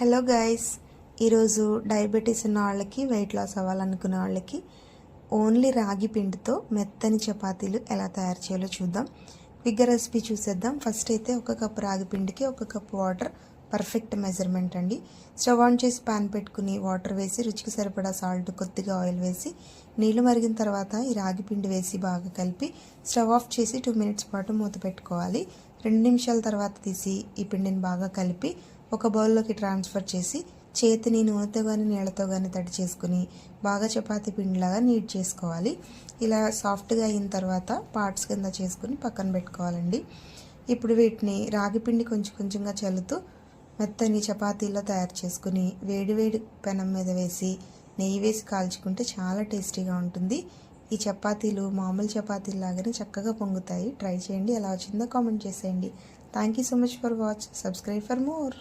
Hello guys, ఈరోజు diabetes ఉన్న వాళ్ళకి, వెయిట్ లాస్ అవ్వాలనుకునే వాళ్ళకి ఓన్లీ రాగి పిండితో మెత్తని చపాతీలు ఎలా తయారు చేయాలో చూద్దాం. క్విక్గా రెసిపీ చూసేద్దాం. ఫస్ట్ అయితే 1 కప్ రాగి పిండికి 1 కప్ వాటర్ పర్ఫెక్ట్ మెజర్మెంట్ అండి. స్టవ్ ఆన్ చేసి ప్యాన్ పెట్టుకుని వాటర్ వేసి రుచికి సరిపడా సాల్ట్, కొద్దిగా ఆయిల్ వేసి నీళ్లు మరిగిన తర్వాత ఈ రాగి పిండి వేసి బాగా కలిపి స్టవ్ ఆఫ్ చేసి 2 మినిట్స్ పాటు మూత పెట్టుకోవాలి. 2 నిమిషాల తర్వాత తీసి ఈ పిండిని బాగా కలిపి ఒక బౌల్లోకి ట్రాన్స్ఫర్ చేసి చేతిని నూనెతో కానీ నీళ్ళతో కానీ తడి చేసుకుని బాగా చపాతీ పిండిలాగా నీట్ చేసుకోవాలి. ఇలా సాఫ్ట్గా అయిన తర్వాత పార్ట్స్ కింద చేసుకుని పక్కన పెట్టుకోవాలండి. ఇప్పుడు వీటిని రాగి పిండి కొంచెం కొంచెంగా చల్లుతూ మెత్తని చపాతీలో తయారు చేసుకుని వేడివేడి పెనం మీద వేసి నెయ్యి వేసి కాల్చుకుంటే చాలా టేస్టీగా ఉంటుంది. ఈ చపాతీలు మామూలు చపాతీలు లాగానే చక్కగా పొంగుతాయి. ట్రై చేయండి. ఎలా వచ్చిందో కామెంట్ చేసేయండి. Thank you so much for watch. Subscribe for more.